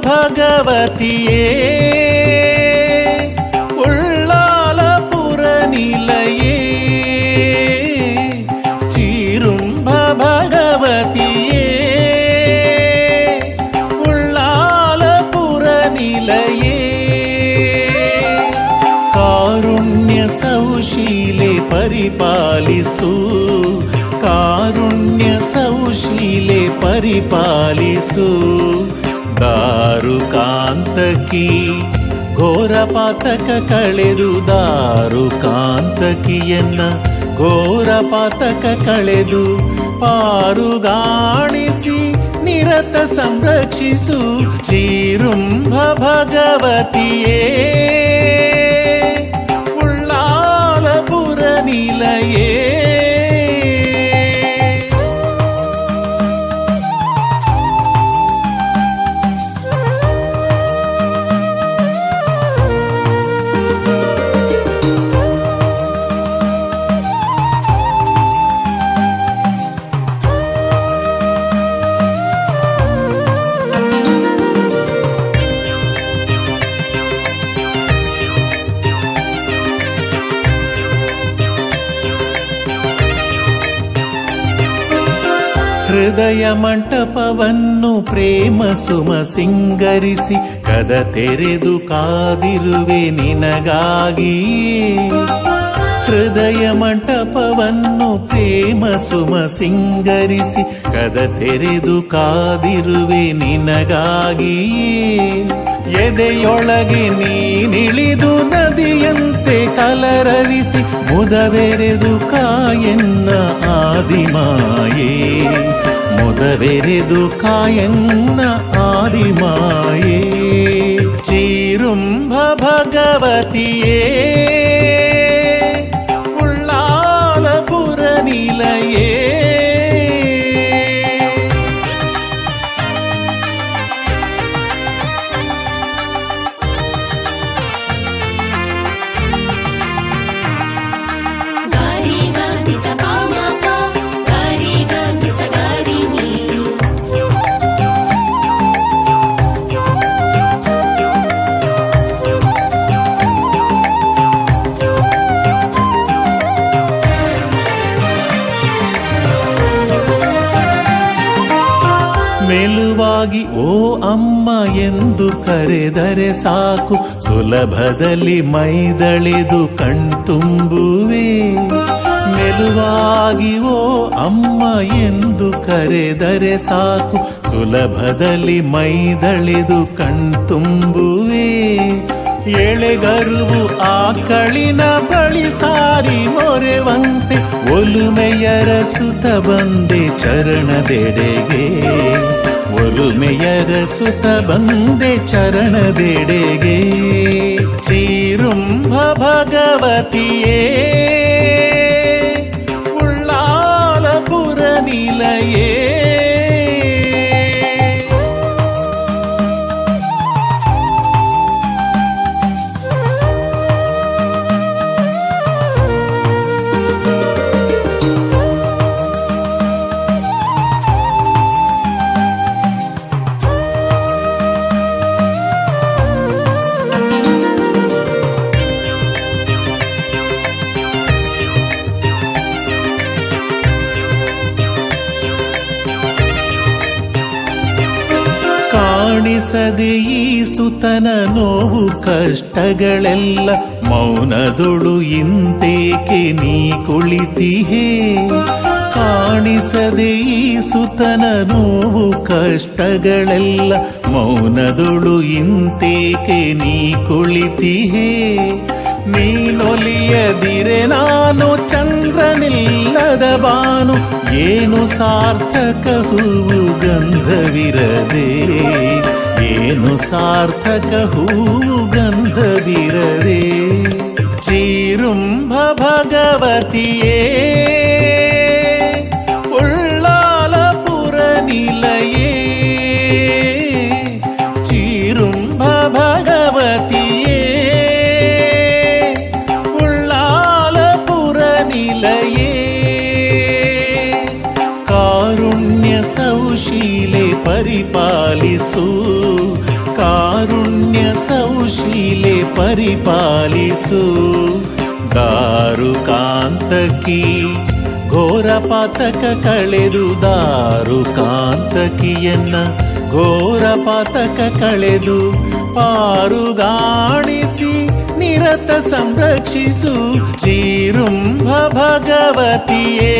ಭಗವತಿಯೇ ಉಳ್ಳಾಲಪುರ ನಿಲಯೇ ಚೀರುಂಬ ಭಗವತಿಯೇ ಉಳ್ಳಾಲಪುರ ನಿಲಯೇ ಕಾರುಣ್ಯ ಸೌಶೀಲೆ ಪರಿಪಾಲಿಸು ಕಾರುಣ್ಯ ಸೌಶೀಲೆ ಪರಿಪಾಲಿಸು ದಾರುಕಾಂತಕಿ ಘೋರ ಪಾತಕ ಕಳೆದು ದಾರುಕಾಂತಕಿಯನ್ನ ಘೋರ ಪಾತಕ ಕಳೆದು ಪಾರುಗಾಣಿಸಿ ನಿರತ ಸಂರಕ್ಷಿಸು ಚೀರುಂಬ ಭಗವತಿಯೇ ಉಳ್ಳಾಲಪುರ ನಿಲಯೇ ಹೃದಯ ಮಂಟಪವನ್ನು ಪ್ರೇಮ ಸುಮ ಸಿಂಗರಿಸಿ ಕದ ತೆರೆದು ಕಾದಿರುವೆ ನಿನಗಾಗಿ ಹೃದಯ ಮಂಟಪವನ್ನು ಪ್ರೇಮ ಸುಮ ಸಿಂಗರಿಸಿ ಕದ ತೆರೆದು ಕಾದಿರುವೆ ನಿನಗಾಗಿ ಎದೆಯೊಳಗೆ ನೀನಿಳಿದು ನದಿಯಂತೆ ಕಲರವಿಸಿ ಮುದವೆರೆದು ಕಾಯನ್ನ ಆದಿಮಾಯೇ ಮುದವೆರೆದು ಕಾಯನ್ನ ಆದಿಮಾಯೇ ಚೀರುಂಬ ಭಗವತಿಯೇ ಉಳ್ಳಾಲಪುರ ನಿಲಯೇ ಮೆಲುವಾಗಿ ಓ ಅಮ್ಮ ಎಂದು ಕರೆದರೆ ಸಾಕು ಸುಲಭದಲ್ಲಿ ಮೈದಳೆದು ಕಣ್ತುಂಬುವೆ ಮೆಲುವಾಗಿ ಓ ಅಮ್ಮ ಎಂದು ಕರೆದರೆ ಸಾಕು ಸುಲಭದಲ್ಲಿ ಮೈದಳೆದು ಕಣ್ತುಂಬುವೆ ಎಳೆಗರುವು ಆಕಳಿನ ಬಳಿ ಸಾರಿ ಮೊರೆವಂತೆ ಒಲುಮೆಯರ ಸುತ ಬಂದೆ ಚರಣದೆಡೆಗೆ ಒಲುಮೆಯರ ಸುತ ಬಂದೆ ಚರಣದೆಡೆಗೆ ಚೀರುಂಬ ಭಗವತಿಯೇ ಉಳ್ಳಾಲಪುರ ನಿಲಯೇ ಕಾಣಿಸದೆ ಈ ಸುತನ ನೋವು ಕಷ್ಟಗಳೆಲ್ಲ ಮೌನದೊಳು ಇಂತೇಕೆ ನೀ ಕುಳಿತಿಹೇ ಕಾಣಿಸದೆ ಈ ಸುತನ ನೋವು ಕಷ್ಟಗಳೆಲ್ಲ ಮೌನದೊಳು ಇಂತೇಕೆ ನೀ ಕುಳಿತಿಹೇ ನೀನೊಲಿಯದಿರೆ ನಾನು ಚಂದ್ರನಿಲ್ಲದ ಬಾನು ಏನು ಸಾರ್ಥಕ ಹೂವು ಗಂಧವಿರದೆ ಏನು ಸಾರ್ಥಕ ಹೂವು ಗಂಧವಿರದೆ ಚೀರುಂಬ ಭಗವತಿಯೇ ಉಳ್ಳಾಲಪುರ ನಿಲಯೇ ಚೀರುಂಬ ಭಗವತಿಯೇ ಉಳ್ಳಾಲಪುರ ನಿಲಯೇ ಕಾರುಣ್ಯ ಸೌಶೀಲೆ ಪರಿಪಾಲಿಸು ಕಾರುಣ್ಯ ಸೌಶೀಲೆ ಪರಿಪಾಲಿಸು ದಾರುಕಾಂತಕಿ ಘೋರ ಪಾತಕ ಕಳೆದು ದಾರುಕಾಂತಕಿಯನ್ನ ಘೋರ ಪಾತಕ ಕಳೆದು ಪಾರುಗಾಣಿಸಿ ನಿರತ ಸಂರಕ್ಷಿಸು ಚೀರುಂಬ ಭಗವತಿಯೇ